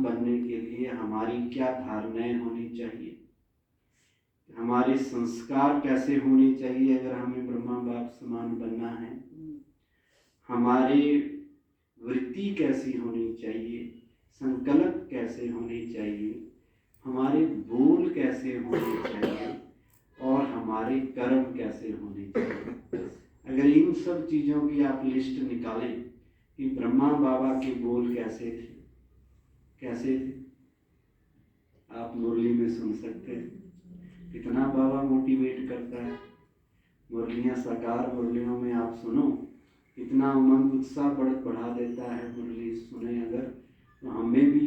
बनने के लिए हमारी क्या धारणाएं होनी चाहिए, हमारे संस्कार कैसे होने चाहिए अगर हमें ब्रह्मा बाप समान बनना है, हमारे वृत्ति कैसी होनी चाहिए, संकल्प कैसे होने चाहिए, हमारे बोल कैसे होने चाहिए और हमारे कर्म कैसे होने चाहिए। अगर इन सब चीज़ों की आप लिस्ट निकालें कि ब्रह्मा बाबा के बोल कैसे थे, आप मुरली में सुन सकते हैं कितना बाबा मोटिवेट करता है। मुरलियाँ साकार मुरलियों में आप सुनो, इतना उमंग उत्साह बढ़ा देता है। मुरली सुने अगर तो हमें भी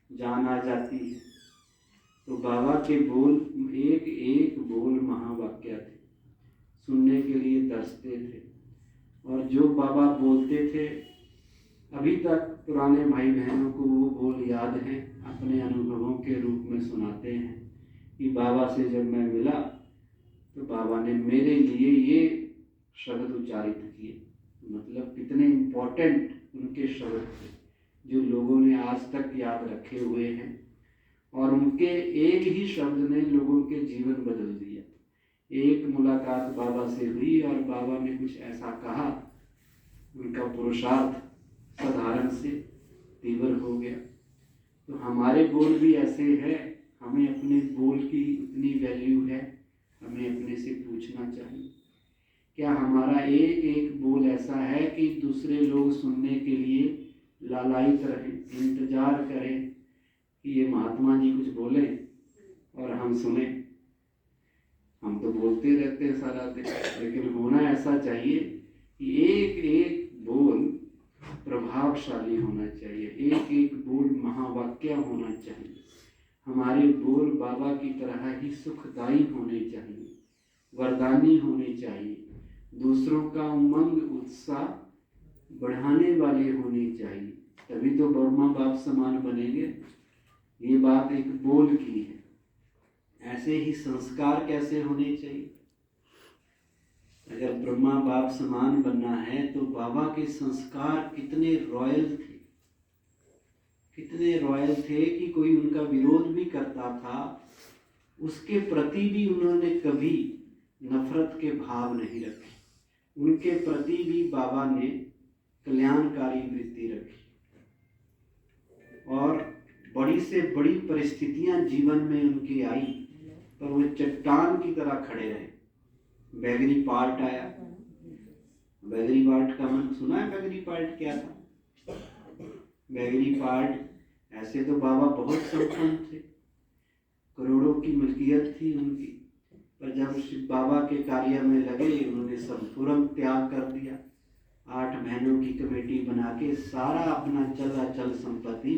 जान आ जाती है। तो बाबा के बोल एक एक बोल महावाक्य थे, सुनने के लिए तरसते थे। और जो बाबा बोलते थे अभी तक पुराने भाई बहनों को वो बोल याद हैं, अपने अनुभवों के रूप में सुनाते हैं कि बाबा से जब मैं मिला तो बाबा ने मेरे लिए ये शब्द उच्चारित किए। मतलब कितने इम्पोर्टेंट उनके शब्द थे जो लोगों ने आज तक याद रखे हुए हैं। और उनके एक ही शब्द ने लोगों के जीवन बदल दिया। एक मुलाकात बाबा से हुई और बाबा ने कुछ ऐसा कहा, उनका पुरुषार्थ साधारण से तीव्र हो गया। तो हमारे बोल भी ऐसे हैं, हमें अपने बोल की उतनी वैल्यू है, हमें अपने से पूछना चाहिए क्या हमारा एक एक बोल ऐसा है कि दूसरे लोग सुनने के लिए लालायित रहें, इंतजार करें कि ये महात्मा जी कुछ बोले और हम सुने। हम तो बोलते रहते हैं सारा दिन, लेकिन होना ऐसा चाहिए कि एक एक बोल प्रभावशाली होना चाहिए, एक एक बोल महावाक्य होना चाहिए। हमारे बोल बाबा की तरह ही सुखदायी होने चाहिए, वरदानी होने चाहिए, दूसरों का उमंग उत्साह बढ़ाने वाले होने चाहिए, तभी तो ब्रह्मा बाप समान बनेंगे। ये बात एक बोल की है। ऐसे ही संस्कार कैसे होने चाहिए। अगर ब्रह्मा बाप समान बनना है तो बाबा के संस्कार कितने रॉयल थे कि कोई उनका विरोध भी करता था, उसके प्रति भी उन्होंने कभी नफरत के भाव नहीं रखे। उनके प्रति भी बाबा ने कल्याणकारी वृत्ति रखी। और बड़ी से बड़ी परिस्थितियां जीवन में उनकी आई पर वो चट्टान की तरह खड़े रहे। बैगरी पार्ट आया, बैगरी पार्ट का मन सुना है? बैगरी पार्ट क्या था? बैगरी पार्ट ऐसे तो बाबा बहुत संपन्न थे, करोड़ों की मिल्कियत थी उनकी, पर जब शिव बाबा के कार्य में लगे उन्होंने संपूर्ण त्याग कर दिया। 8 महीनों की कमेटी बना के सारा अपना चल संपत्ति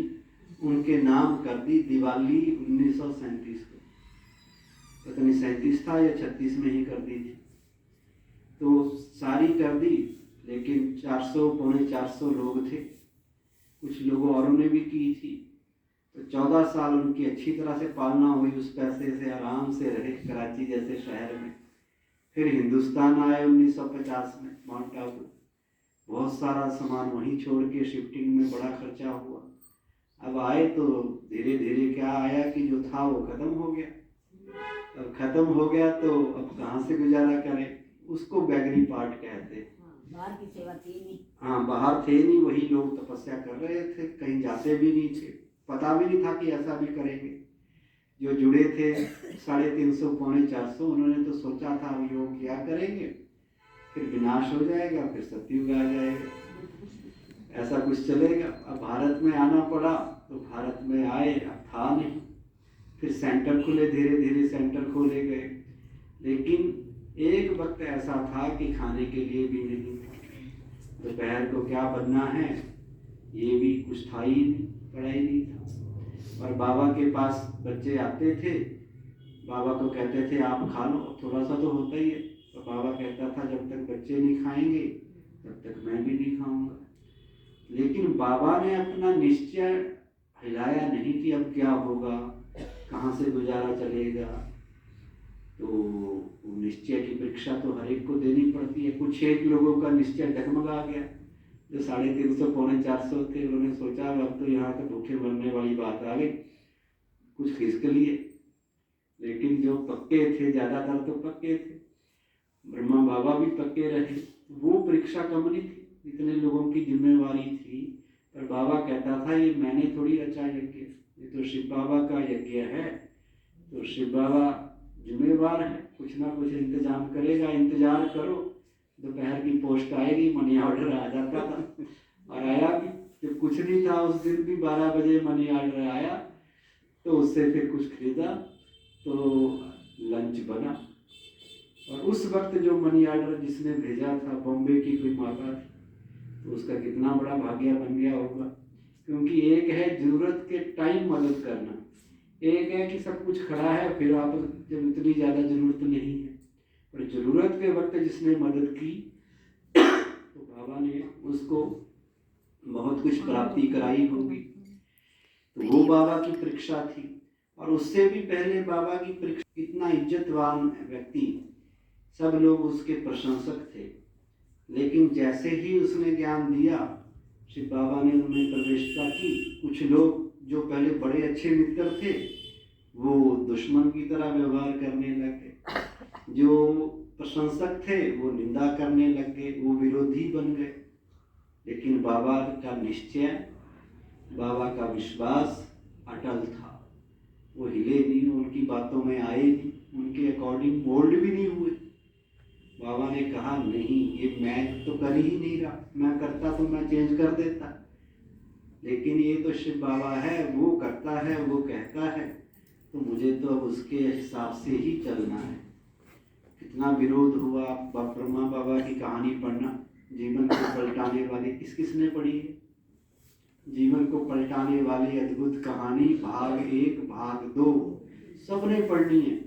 उनके नाम कर दी। दिवाली 1937 को, पता नहीं 37 था या 36 में ही कर दी थी, तो सारी कर दी। लेकिन 400 पौने 400 लोग थे, कुछ लोगों औरों ने भी की थी। तो 14 साल उनकी अच्छी तरह से पालना हुई, उस पैसे से आराम से रहे कराची जैसे शहर में। फिर हिंदुस्तान आए 1950 में, माउंट आबू। बहुत सारा सामान वहीं छोड़ के शिफ्टिंग में बड़ा खर्चा हुआ। अब आए तो धीरे धीरे क्या आया कि जो था वो खत्म हो गया। अब खत्म हो गया तो अब कहाँ से गुजारा करें, उसको बैगरी पार्ट कहते हैं। बाहर की सेवा थी नहीं। हाँ, बाहर थे नहीं, वही लोग तपस्या कर रहे थे, कहीं जाते भी नहीं थे, पता भी नहीं था कि ऐसा भी करेंगे। जो जुड़े थे 350 पौने 400, उन्होंने तो सोचा था अब योग क्या करेंगे, फिर विनाश हो जाएगा, फिर सतयुग आ जाएगा, ऐसा कुछ चलेगा। अब भारत में आना पड़ा तो भारत में आए, अब था नहीं। फिर सेंटर खुले, धीरे धीरे सेंटर खोले गए, लेकिन एक वक्त ऐसा था कि खाने के लिए भी नहीं था। दोपहर को क्या बनना है ये भी कुछ था ही नहीं, पढ़ाई नहीं था। और बाबा के पास बच्चे आते थे, बाबा को कहते थे आप खा लो, थोड़ा सा तो होता ही है। तो बाबा कहता था जब तक बच्चे नहीं खाएंगे तब तक मैं भी नहीं खाऊंगा। लेकिन बाबा ने अपना निश्चय हिलाया नहीं कि अब क्या होगा, कहाँ से गुजारा चलेगा। तो निश्चय की परीक्षा तो हर एक को देनी पड़ती है। कुछ एक लोगों का निश्चय डगमगा गया, जो 350 पौने 400 थे, उन्होंने सोचा अब तो यहाँ तो भूखे मरने वाली बात आ गई, कुछ खिसक लिए। लेकिन जो पक्के थे, ज़्यादातर तो पक्के थे, ब्रह्मा बाबा भी पक्के रहे। वो परीक्षा कम नहीं थी, इतने लोगों की जिम्मेवारी थी। पर बाबा कहता था ये मैंने थोड़ी रचा यज्ञ, ये तो शिव बाबा का यज्ञ है। तो शिव बाबा जिम्मेवार है, कुछ ना कुछ इंतजाम करेगा, इंतजार करो, दोपहर की पोस्ट आएगी, मनी ऑर्डर आ जाता था। और आया भी, जब कुछ नहीं था उस दिन भी 12 बजे मनी ऑर्डर आया, तो उससे फिर कुछ खरीदा तो लंच बना। और उस वक्त जो मनी ऑर्डर जिसने भेजा था, बॉम्बे की कोई माता थी, तो उसका कितना बड़ा भाग्य बन गया होगा। क्योंकि एक है जरूरत के टाइम मदद करना, एक है कि सब कुछ खड़ा है, फिर आप जब इतनी ज़्यादा जरूरत नहीं है, पर जरूरत के वक्त जिसने मदद की तो बाबा ने उसको बहुत कुछ प्राप्ति कराई होगी। तो वो बाबा की परीक्षा थी। और उससे भी पहले बाबा की परीक्षा, इतना इज्जतवान व्यक्ति, सब लोग उसके प्रशंसक थे। लेकिन जैसे ही उसने ज्ञान दिया, शिव बाबा ने उनमें प्रवेशता की। कुछ लोग जो पहले बड़े अच्छे मित्र थे, वो दुश्मन की तरह व्यवहार करने लगे। जो प्रशंसक थे वो निंदा करने लग गए, वो विरोधी बन गए। लेकिन बाबा का निश्चय, बाबा का विश्वास अटल था। वो हिले नहीं, उनकी बातों में आए नहीं, उनके अकॉर्डिंग मोल्ड भी नहीं हुए। बाबा ने कहा नहीं, ये मैं तो कर ही नहीं रहा, मैं करता तो मैं चेंज कर देता, लेकिन ये तो शिव बाबा है, वो करता है, वो कहता है, तो मुझे तो अब उसके हिसाब से ही चलना है। कितना विरोध हुआ। ब्रह्मा बाबा की कहानी पढ़ना, जीवन को पलटाने वाली, किसने पढ़ी है? जीवन को पलटाने वाली अद्भुत कहानी, भाग 1 भाग 2 सबने पढ़नी है।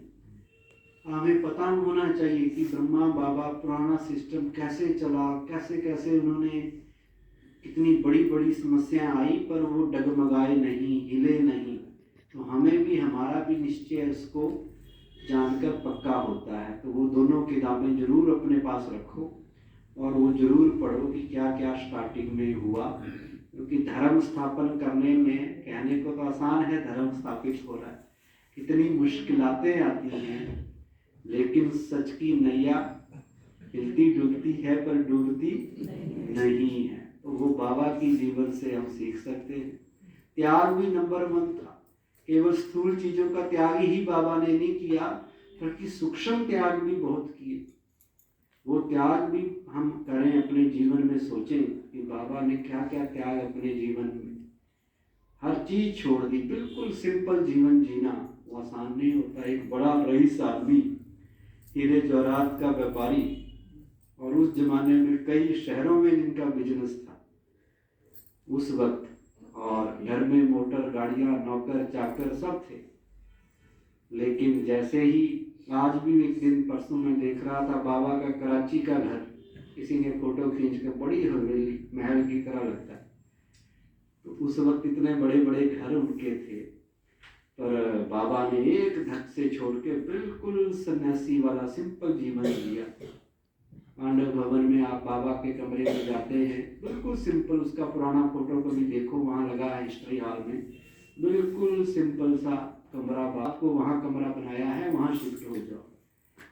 हमें पता होना चाहिए कि ब्रह्मा बाबा पुराना सिस्टम कैसे चला, कैसे कैसे उन्होंने, कितनी बड़ी बड़ी समस्याएं आई, पर वो डगमगाए नहीं, हिले नहीं। तो हमें भी, हमारा भी निश्चय उसको जानकर पक्का होता है। तो वो दोनों किताबें जरूर अपने पास रखो और वो जरूर पढ़ो कि क्या क्या स्टार्टिंग में हुआ। क्योंकि धर्म स्थापन करने में, कहने को तो आसान है धर्म स्थापित हो रहा है, कितनी मुश्किलातें आती हैं, लेकिन सच की नैया हिलती डूबती है पर डूबती नहीं है। तो वो बाबा की जीवन से हम सीख सकते हैं। त्याग भी नंबर 1 था। केवल स्थूल चीजों का त्याग ही बाबा ने नहीं किया, बल्कि सूक्ष्म त्याग भी बहुत किए। वो त्याग भी हम करें, अपने जीवन में सोचें कि बाबा ने क्या क्या त्याग अपने जीवन में, हर चीज छोड़ दी। बिल्कुल सिंपल जीवन जीना वो आसान नहीं होता। एक बड़ा रईस आदमी, हीरे जवाहरात का व्यापारी, और उस जमाने में कई शहरों में जिनका बिजनेस था उस वक्त, और घर में मोटर गाड़ियां, नौकर चाकर सब थे। लेकिन जैसे ही, आज भी एक दिन परसों में देख रहा था, बाबा का कराची का घर किसी ने फोटो खींच कर, बड़ी हवेली महल की तरह लगता है। तो उस वक्त इतने बड़े बड़े घर उनके थे, पर बाबा ने एक धक से छोड़ के बिल्कुल सन्यासी वाला सिंपल जीवन जिया। पांडव भवन में आप बाबा के कमरे में जाते हैं, बिल्कुल सिंपल, उसका पुराना फोटो कभी देखो, वहाँ लगा है हिस्ट्री हॉल में, बिल्कुल सिंपल सा कमरा, बाप को वहाँ कमरा बनाया है, वहाँ शिफ्ट हो जाओ।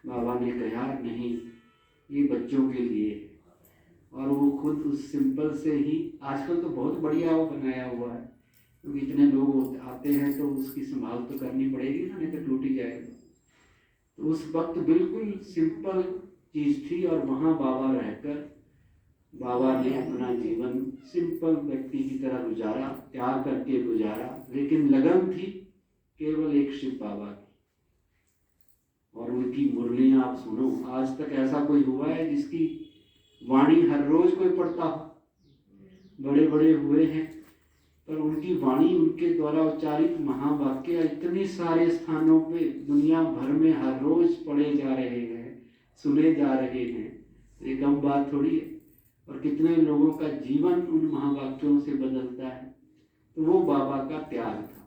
बाबा ने कहा नहीं, ये बच्चों के लिए है। और वो खुद उस सिंपल से ही, आजकल तो बहुत बढ़िया वो बनाया हुआ है, क्योंकि इतने लोग आते हैं तो उसकी संभाल तो करनी पड़ेगी ना, नहीं तो टूट ही जाएगा। तो उस वक्त बिल्कुल सिंपल चीज थी, और वहाँ बाबा रहकर बाबा ने अपना जीवन सिंपल व्यक्ति की तरह गुजारा, त्याग करके गुजारा। लेकिन लगन थी केवल एक शिव बाबा की, और उनकी मुरलियां आप सुनो। आज तक ऐसा कोई हुआ है जिसकी वाणी हर रोज कोई पढ़ता हो? बड़े बड़े हुए हैं, पर उनकी वाणी, उनके द्वारा उच्चारित महावाक्य इतने सारे स्थानों पे दुनिया भर में हर रोज पढ़े जा रहे हैं, सुने जा रहे हैं। ये कम बात थोड़ी है। और कितने लोगों का जीवन उन महावाक्यों से बदलता है। तो वो बाबा का त्याग था,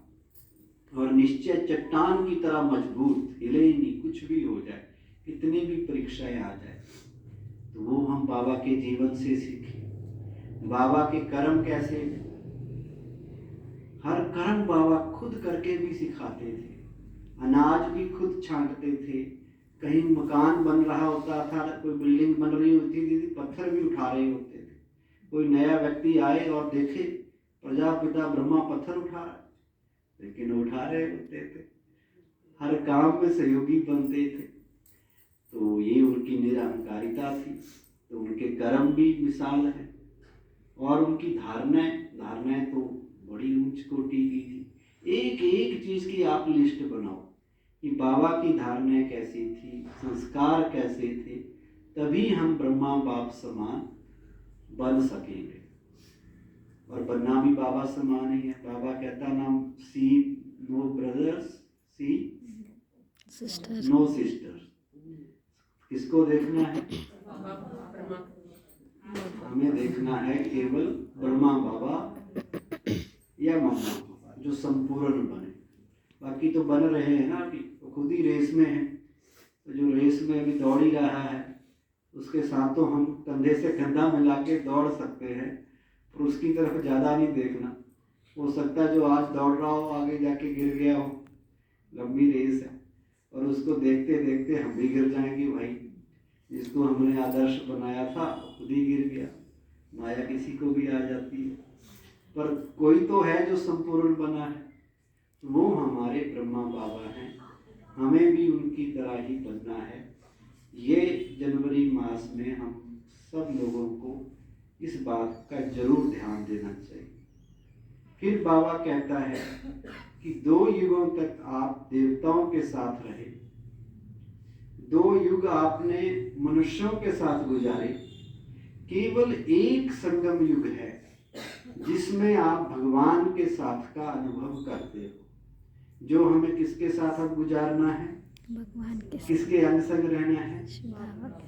और निश्चय चट्टान की तरह मजबूत, हिले ही नहीं, कुछ भी हो जाए, कितनी भी परीक्षाएं आ जाए। तो वो हम बाबा के जीवन से सीखे। बाबा के कर्म कैसे, हर कर्म बाबा खुद करके भी सिखाते थे। अनाज भी खुद छांटते थे। कहीं मकान बन रहा होता था, कोई बिल्डिंग बन रही होती थी, पत्थर भी उठा रहे होते थे। कोई नया व्यक्ति आए और देखे प्रजापिता ब्रह्मा पत्थर उठा रहा है, लेकिन उठा रहे होते थे। हर काम में सहयोगी बनते थे। तो ये उनकी निरहंकारिता थी। तो उनके कर्म भी मिसाल है, और उनकी धारणाएं तो बड़ी उच्च कोटि की थी। एक एक चीज की आप लिस्ट बनाओ कि बाबा की धारणाएं कैसी थी, संस्कार कैसे थे, तभी हम ब्रह्मा बाप समान बन सकेंगे। और बनना भी बाबा समान ही है। बाबा कहता नाम सी नो ब्रदर्स, सी सिस्टर, नो सिस्टर। किसको देखना है? हमें देखना है केवल ब्रह्मा बाबा या मम्मा बाबा, जो संपूर्ण बने। बाकी तो बन रहे हैं ना, अभी तो खुद ही रेस में है। तो जो रेस में अभी दौड़ ही रहा है, उसके साथ तो हम कंधे से कंधा मिला के दौड़ सकते हैं, पर उसकी तरफ ज़्यादा नहीं देखना। हो सकता है जो आज दौड़ रहा हो आगे जाके गिर गया हो। लंबी रेस है, और उसको देखते देखते हम भी गिर जाएंगे भाई। जिसको हमने आदर्श बनाया था खुद ही गिर गया। माया किसी को भी आ जाती है, पर कोई तो है जो संपूर्ण बना है, वो हमारे ब्रह्मा बाबा हैं। हमें भी उनकी तरह ही बनना है। ये जनवरी मास में हम सब लोगों को इस बात का जरूर ध्यान देना चाहिए। फिर बाबा कहता है कि 2 युगों तक आप देवताओं के साथ रहे, 2 युग आपने मनुष्यों के साथ गुजारे, केवल एक संगम युग है जिसमें आप भगवान के साथ का अनुभव करते हो। जो हमें किसके साथ अब गुजारना है? भगवान के साथ, किसके अंग संग रहना है?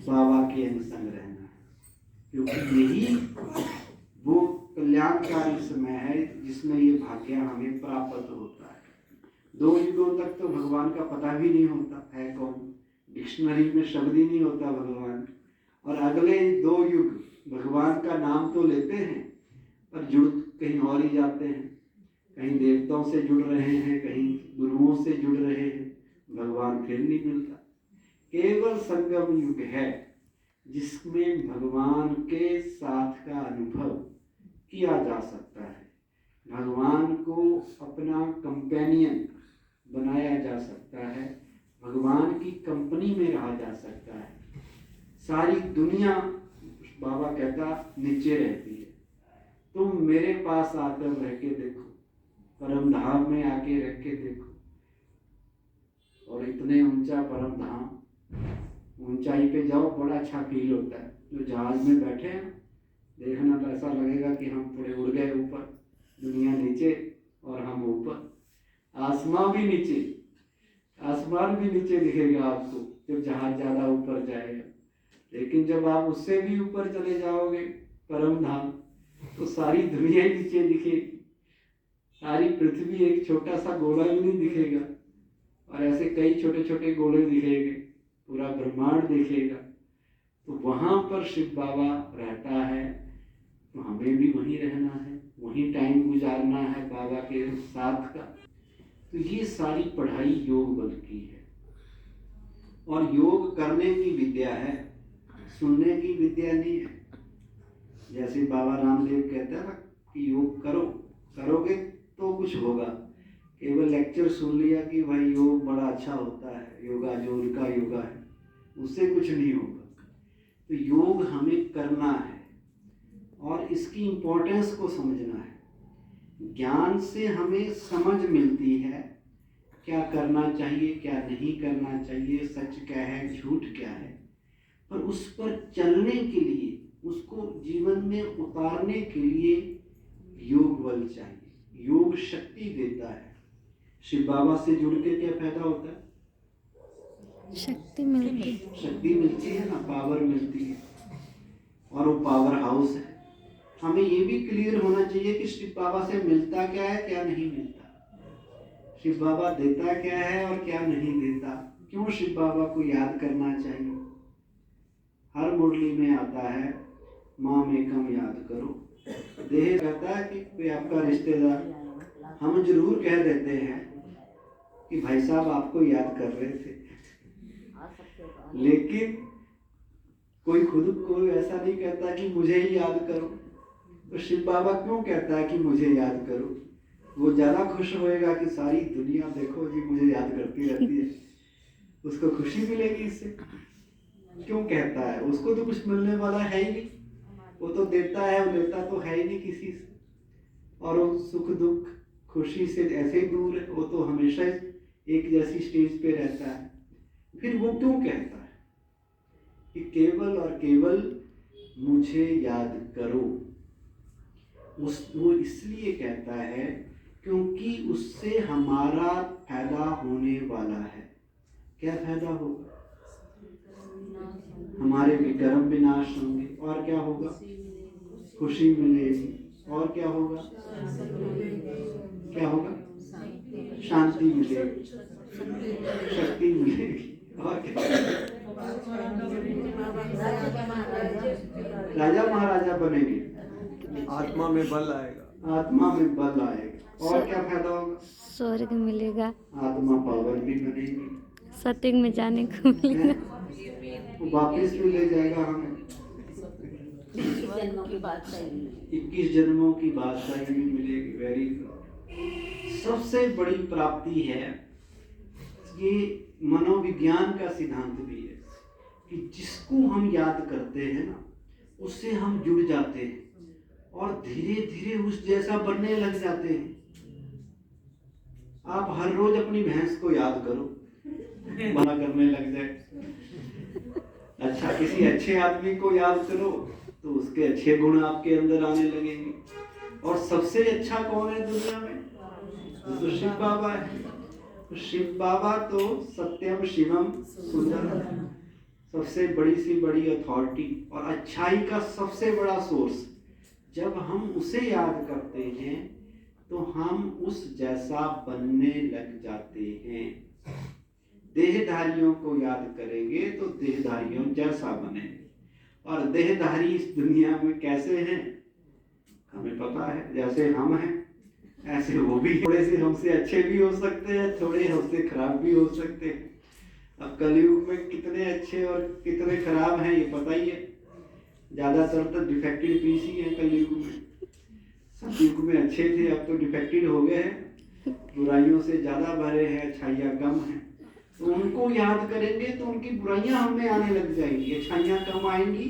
बाबा के अंग संग रहना है। क्योंकि यही वो कल्याणकारी समय है जिसमें ये भाग्य हमें प्राप्त होता है। 2 युगों तक तो भगवान का पता भी नहीं होता है कौन, डिक्शनरी में शब्द ही नहीं होता भगवान। और अगले 2 युग भगवान का नाम तो लेते हैं, पर जुड़ कहीं और ही जाते हैं। कहीं देवताओं से जुड़ रहे हैं, कहीं गुरुओं से जुड़ रहे हैं, भगवान फिर नहीं मिलता। केवल संगम युग है जिसमें भगवान के साथ का अनुभव किया जा सकता है। भगवान को अपना कंपेनियन बनाया जा सकता है, भगवान की कंपनी में रहा जा सकता है। सारी दुनिया, बाबा कहता, नीचे रहती है। तुम मेरे पास आकर रह के देखो, परम धाम में आके रह के देखो। और इतने ऊंचा परम धाम, ऊंचाई पे जाओ, बड़ा अच्छा फील होता है। जो जहाज में बैठे हैं, देखना तो ऐसा लगेगा कि हम थोड़े उड़ गए ऊपर, दुनिया नीचे और हम ऊपर। आसमान भी नीचे, आसमान भी नीचे दिखेगा आपको जब जहाज ज्यादा ऊपर जाएगा। लेकिन जब आप उससे भी ऊपर चले जाओगे परम धाम, तो सारी दुनिया नीचे दिखेगी। सारी पृथ्वी एक छोटा सा गोला भी नहीं दिखेगा, और ऐसे कई छोटे छोटे गोले दिखेंगे, पूरा ब्रह्मांड दिखेगा। तो वहां पर शिव बाबा रहता है, तो हमें भी वहीं रहना है, वहीं टाइम गुजारना है बाबा के साथ का। तो ये सारी पढ़ाई योग बल की है, और योग करने की विद्या है, सुनने की विद्या नहीं है। जैसे बाबा रामदेव कहता है ना कि योग करो, करोगे तो कुछ होगा। केवल लेक्चर सुन लिया कि भाई योग बड़ा अच्छा होता है, योगा जो उनका योगा है, उससे कुछ नहीं होगा। तो योग हमें करना है, और इसकी इम्पोर्टेंस को समझना है। ज्ञान से हमें समझ मिलती है क्या करना चाहिए, क्या नहीं करना चाहिए, सच क्या है, झूठ क्या है। पर उस पर चलने के लिए, उसको जीवन में उतारने के लिए योग बल चाहिए। योग शक्ति देता है। शिव बाबा से जुड़ के क्या फायदा होता है? शक्ति मिलती है, शक्ति मिलती है ना, पावर मिलती है, और वो पावर हाउस है। हमें ये भी क्लियर होना चाहिए कि शिव बाबा से मिलता क्या है, क्या नहीं मिलता। शिव बाबा देता क्या है और क्या नहीं देता। क्यों शिव बाबा को याद करना चाहिए? हर मुरली में आता है, माम एकम याद करो, देह कहता है कि कोई आपका रिश्तेदार, हम जरूर कह देते हैं कि भाई साहब आपको याद कर रहे थे, लेकिन कोई खुद को ऐसा नहीं कहता कि मुझे ही याद करो। तो शिव बाबा क्यों कहता है कि मुझे याद करो? वो ज़्यादा खुश होएगा कि सारी दुनिया देखो जी मुझे याद करती रहती है, उसको खुशी मिलेगी इससे। क्यों कहता है? उसको तो कुछ मिलने वाला है ही नहीं, वो तो देता है, वो लेता तो है ही नहीं किसी से, और वो सुख दुख खुशी से ऐसे ही दूर है, वो तो हमेशा एक जैसी स्टेज पे रहता है। फिर वो क्यों कहता है कि केवल और केवल मुझे याद करो? वो इसलिए कहता है क्योंकि उससे हमारा फायदा होने वाला है। क्या फायदा होगा? हमारे विकर्म विनाश होंगे, और क्या होगा? खुशी मिलेगी, और क्या होगा? क्या होगा? शांति मिलेगी, शक्ति मिलेगी, और क्या? राजा महाराजा बनेंगे, आत्मा में बल आएगा, आत्मा में बल आएगा, और क्या फायदा होगा? स्वर्ग मिलेगा, आत्मा पावर भी बनेगी, सत्युग में जाने को मिलेगा, वो वापिस भी ले जाएगा हमें। 21 जन्मों की बात सही है। 21 जन्मों की बादशाही भी मिलेगी। Very good. सबसे बड़ी प्राप्ति है, ये मनोविज्ञान का सिद्धांत भी है कि जिसको हम याद करते हैं ना, उससे हम जुड़ जाते हैं और धीरे धीरे उस जैसा बनने लग जाते हैं। आप हर रोज अपनी भैंस को याद करो, मना करने लग जाए। अच्छा, किसी अच्छे आदमी को याद करो तो उसके अच्छे गुण आपके अंदर आने लगेंगे। और सबसे अच्छा कौन है दुनिया में? तो शिव बाबा है। तो शिव बाबा तो सत्यम शिवम सुंदरम, सबसे बड़ी सी बड़ी अथॉरिटी और अच्छाई का सबसे बड़ा सोर्स। जब हम उसे याद करते हैं तो हम उस जैसा बनने लग जाते हैं। देहधारियों को याद करेंगे तो देहधारियों जैसा बनेंगे। और देहधारी इस दुनिया में कैसे हैं हमें पता है। जैसे हम हैं ऐसे वो भी, थोड़े से हमसे अच्छे भी हो सकते हैं, थोड़े हमसे खराब भी हो सकते हैं। अब कलयुग में कितने अच्छे और कितने खराब हैं ये पता ही है। ज्यादातर तो डिफेक्टेड पीस ही है कलयुग में। सतयुग में अच्छे थे, अब तो डिफेक्टेड हो गए हैं, बुराइयों से ज्यादा भरे हैं, अच्छाइयाँ कम हैं। तो उनको याद करेंगे तो उनकी बुराइयां हमें आने लग जाएंगी, अच्छाइयाँ कम आएंगी,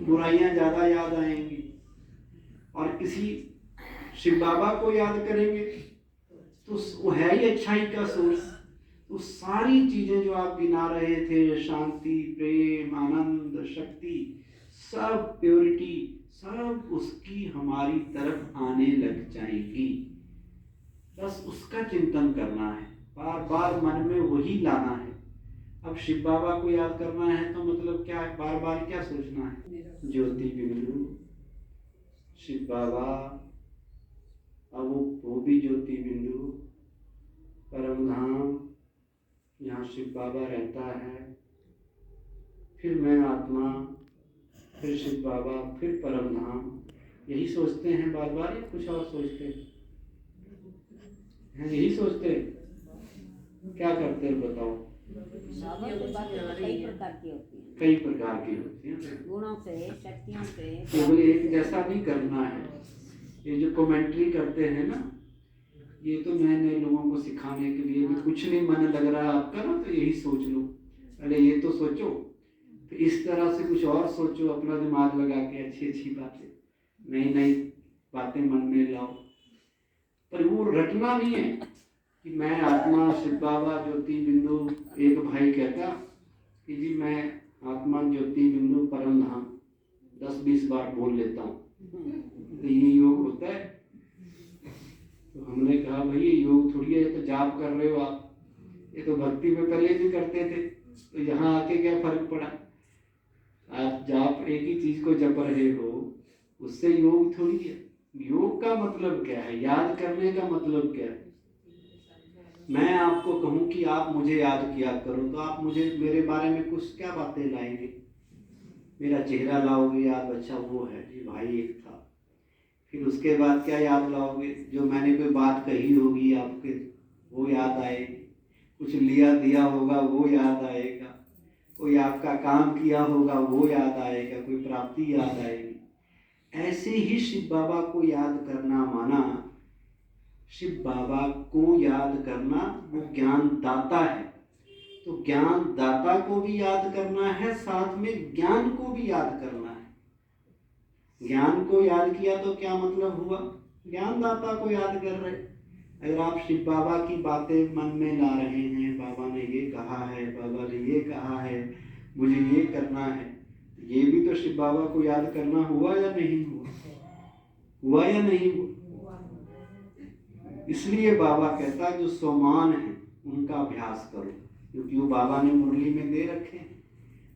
बुराइयां ज्यादा याद आएंगी। और किसी शिव बाबा को याद करेंगे तो वो है ही अच्छाई का सोर्स। तो सारी चीजें जो आप गिना रहे थे, शांति, प्रेम, आनंद, शक्ति, सब प्योरिटी, सब उसकी हमारी तरफ आने लग जाएगी। बस उसका चिंतन करना है, बार बार मन में वही लाना है। अब शिव बाबा को याद करना है तो मतलब क्या है, बार बार क्या सोचना है? ज्योति बिंदु, शिव बाबा, अब वो भी ज्योति बिंदु, परम धाम, यहाँ शिव बाबा रहता है, फिर मैं आत्मा, फिर शिव बाबा, फिर परम धाम। यही सोचते हैं बार बार, या कुछ और सोचते हैं? यही सोचते हैं। क्या करते हैं बताओ? बाबा की बातें कई प्रकार की होती हैं, कई प्रकार की होती हैं, गुणों से, शक्तियों से। केवल एक जैसा नहीं करना है। ये जो कमेंट्री करते हैं ना, ये तो नए नए लोगों को सिखाने के लिए भी, कुछ नहीं मन लग रहा है आपका ना, तो यही सोच लो, पहले ये तो सोचो, फिर इस तरह से कुछ और सोचो, अपना दिमाग लगा के अच्छी अच्छी बातें, नई नई बातें मन में लाओ। पर वो रटना नहीं है कि मैं आत्मा, शिव बाबा, ज्योति बिंदु। एक भाई कहता कि जी मैं आत्मा, ज्योति बिंदु, परम धाम 10-20 बार बोल लेता हूँ, तो ये योग होता है? तो हमने कहा भाई ये योग थोड़ी है, ये तो जाप कर रहे हो आप, ये तो भक्ति में पहले भी करते थे, तो यहाँ आके क्या फर्क पड़ा? आप जाप एक ही चीज को जप रहे हो, उससे योग थोड़ी है। योग का मतलब क्या है? याद करने का मतलब क्या है? मैं आपको कहूं कि आप मुझे याद किया करो, तो आप मुझे मेरे बारे में कुछ क्या बातें लाएंगे? मेरा चेहरा लाओगे याद? अच्छा वो है जी भाई एक था, फिर उसके बाद क्या याद लाओगे? जो मैंने कोई बात कही होगी आपके, वो याद आएगी। कुछ लिया दिया होगा वो याद आएगा। कोई आपका काम किया होगा वो याद आएगा। कोई प्राप्ति याद आएगी। ऐसे ही शिव बाबा को याद करना माना, शिव बाबा को याद करना वो ज्ञान दाता है। तो ज्ञान दाता को भी याद करना है, साथ में ज्ञान को भी याद करना है। ज्ञान को याद किया तो क्या मतलब हुआ? ज्ञान दाता को याद कर रहे। अगर आप शिव बाबा की बातें मन में ला रहे हैं, बाबा ने ये कहा है, बाबा ने ये कहा है, मुझे ये करना है, ये भी तो शिव बाबा को याद करना हुआ या नहीं हुआ? हुआ या नहीं हुआ? इसलिए बाबा कहता है जो सोमान है उनका अभ्यास करो, क्योंकि वो बाबा ने मुरली में दे रखे हैं।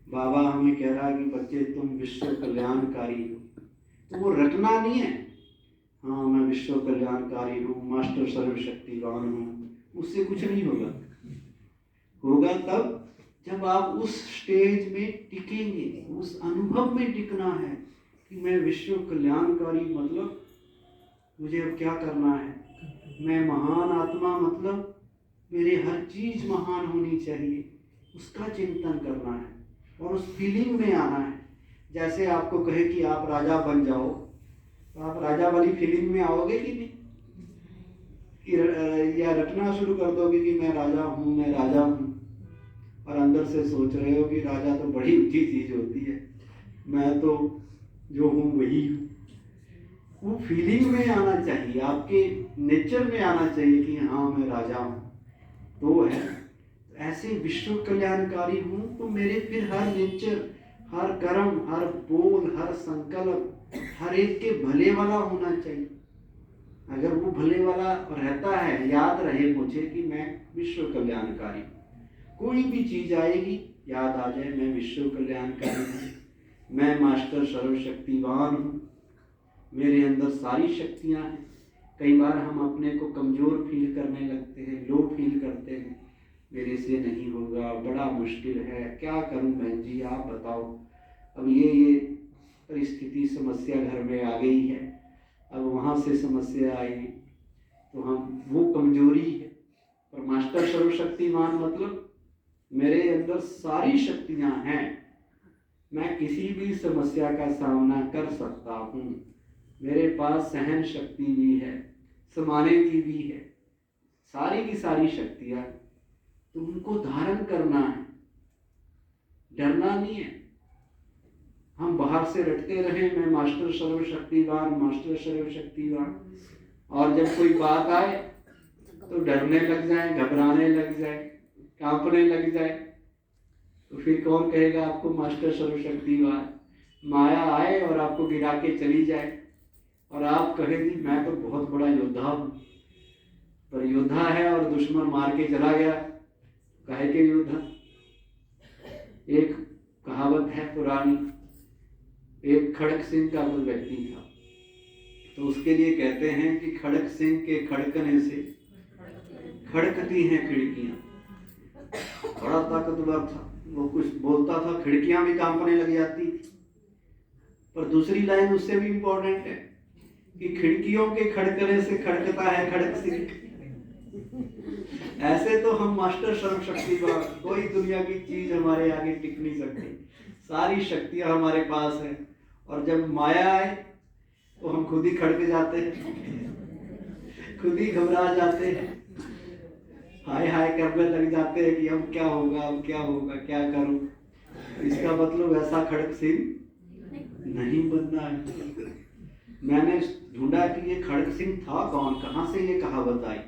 बाबा हमें कह रहा है कि बच्चे तुम विश्व कल्याणकारी हो। तो वो रटना नहीं है, हाँ मैं विश्व कल्याणकारी हूँ, मास्टर सर्वशक्तिवान हूँ, उससे कुछ नहीं होगा। होगा तब जब आप उस स्टेज में टिकेंगे। उस अनुभव में टिकना है कि मैं विश्व कल्याणकारी, मतलब मुझे अब क्या करना है? मैं महान आत्मा, मतलब मेरे हर चीज महान होनी चाहिए, उसका चिंतन करना है और उस फीलिंग में आना है। जैसे आपको कहे कि आप राजा बन जाओ, तो आप राजा वाली फीलिंग में आओगे कि नहीं? या रटना शुरू कर दोगे कि मैं राजा हूँ, मैं राजा हूँ, और अंदर से सोच रहे हो कि राजा तो बड़ी ऊंची चीज होती है, मैं तो जो हूँ वही हूँ। वो फीलिंग में आना चाहिए, आपके नेचर में आना चाहिए कि हाँ मैं राजा हूँ। तो है ऐसे विश्व कल्याणकारी हूँ, तो मेरे फिर हर नेचर, हर कर्म, हर बोल, हर संकल्प हर एक के भले वाला होना चाहिए। अगर वो भले वाला रहता है, याद रहे मुझे कि मैं विश्व कल्याणकारी हूँ। कोई भी चीज आएगी याद आ जाए मैं विश्व कल्याणकारी हूँ, मैं मास्टर सर्वशक्तिवान हूँ, मेरे अंदर सारी शक्तियाँ हैं। कई बार हम अपने को कमज़ोर फील करने लगते हैं, लो फील करते हैं, मेरे से नहीं होगा, बड़ा मुश्किल है, क्या करूं बहन जी आप बताओ। अब ये परिस्थिति समस्या घर में आ गई है, अब वहाँ से समस्या आई, तो हम वो कमजोरी है। पर मास्टर सर्वशक्तिमान मतलब मेरे अंदर सारी शक्तियाँ हैं, मैं किसी भी समस्या का सामना कर सकता हूँ, मेरे पास सहन शक्ति भी है, समाने की भी है, सारी की सारी शक्तियाँ। तो उनको धारण करना है, डरना नहीं है। हम बाहर से रटते रहे मैं मास्टर सर्वशक्तिवान, मास्टर सर्वशक्तिवान, और जब कोई बात आए तो डरने लग जाए, घबराने लग जाए, कांपने लग जाए, तो फिर कौन कहेगा आपको मास्टर सर्वशक्तिवान? माया आए और आपको गिरा के चली जाए और आप कहेंगी मैं तो बहुत बड़ा योद्धा हूँ, पर योद्धा है और दुश्मन मार के चला गया, काहे के योद्धा? एक कहावत है पुरानी, एक खड़क सिंह का कोई व्यक्ति था, तो उसके लिए कहते हैं कि खड़क सिंह के खड़कने से खड़कती हैं खिड़कियां। बड़ा ताकतवर था, वो कुछ बोलता था खिड़कियां भी कांपने लग जाती थी। पर दूसरी लाइन उससे भी इम्पोर्टेंट है कि खिड़कियों के खड़कने से खड़कता है खड़क सिंह। ऐसे तो हम मास्टर सर्वशक्तिवान, कोई दुनिया की चीज हमारे आगे टिक नहीं सकती, सारी शक्तियां हमारे पास है। और जब माया आए तो हम खुद ही खड़क जाते हैं, खुद ही घबरा जाते हैं, हाय हाय करने लग जाते हैं कि अब क्या होगा, अब क्या होगा, क्या करूं। इसका मतलब ऐसा खड़क सिंह नहीं बनना है। मैंने ढूंढा कि ये खड़क सिंह था कौन, कहाँ से ये कहावत आई,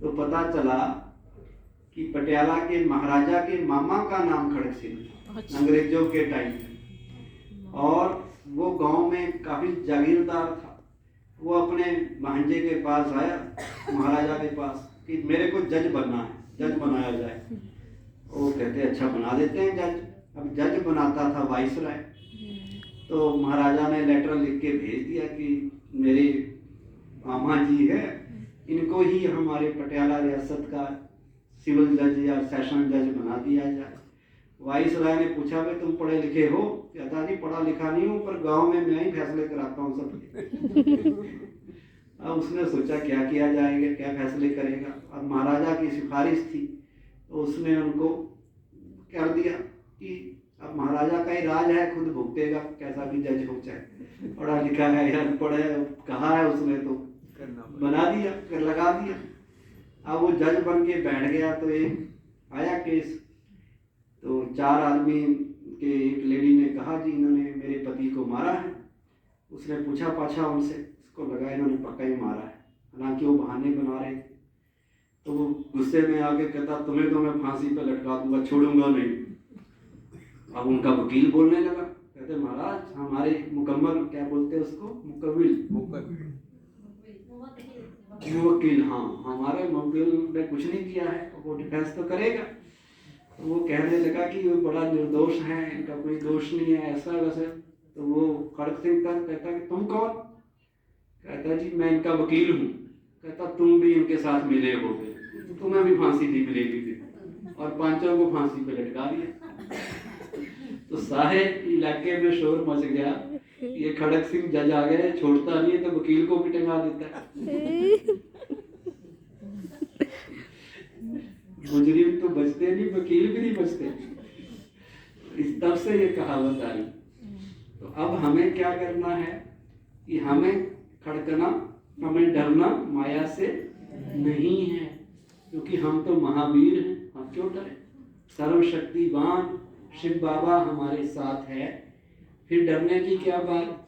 तो पता चला कि पटियाला के महाराजा के मामा का नाम खड़क सिंह था, अंग्रेजों के टाइम में, और वो गांव में काफी जागीरदार था। वो अपने भांजे के पास आया, महाराजा के पास, कि मेरे को जज बनना है, जज बनाया जाए। वो कहते अच्छा बना देते हैं जज। अब जज बनाता था वाइसराय, तो महाराजा ने लेटर लिख के भेज दिया कि मेरे मामा जी है, इनको ही हमारे पटियाला रियासत का सिविल जज या सेशन जज बना दिया जाए। वाइसराय ने पूछा भाई तुम पढ़े लिखे हो? कहता जी पढ़ा लिखा नहीं हूँ, पर गांव में मैं ही फैसले कराता हूँ सबके। अब उसने सोचा क्या किया जाएगा, क्या फैसले करेगा। अब महाराजा की सिफारिश थी, तो उसने उनको कर दिया कि अब महाराजा का ही राज है, खुद भुगतेगा, कैसा भी जज हो चाहे, पढ़ा लिखा है या अनपढ़ है, कहा है उसने तो बना दिया, कर लगा दिया। अब वो जज बन के बैठ गया, तो एक आया केस, तो 4 आदमी के एक लेडी ने कहा जी इन्होंने मेरे पति को मारा है। उसने पूछा पाछा उनसे, इसको लगा इन्होंने पक्का ही मारा है, हालांकि वो बहाने बना रहे थे। तो वो गुस्से में आके कहता तुम्हें तो मैं फांसी पे लटका दूंगा, छोड़ूंगा नहीं। अब उनका वकील बोलने लगा, कहते महाराज हमारे मुकम्मल, क्या बोलते हैं उसको, मुकव्विल वकील, हाँ हमारे मुकव्विल ने कुछ नहीं किया है, वो डिफेंस तो करेगा। तो वो कहने लगा कि वो बड़ा निर्दोष है, इनका कोई दोष नहीं है, ऐसा वैसा। तो वो खड़क सिंह कहता कि तुम कौन? कहता जी मैं इनका वकील हूँ। कहता तुम भी इनके साथ मिले हो, तो तुम्हें भी फांसी दी मिलेगी। और 5 को फांसी पे लटका दिया। तो सारे इलाके में शोर मच गया, ये खड़क सिंह जज आ गए, छोड़ता नहीं है तो वकील को भी टंगा देता है। मुजरिम तो बचते नहीं, वकील भी नहीं बचते। इस तब से ये कहावत आई। तो अब हमें क्या करना है कि हमें खड़कना, हमें डरना माया से नहीं है, क्योंकि हम तो महावीर हैं, हम क्यों डरें। सर्वशक्तिवान शिव बाबा हमारे साथ है, फिर डरने की क्या बात।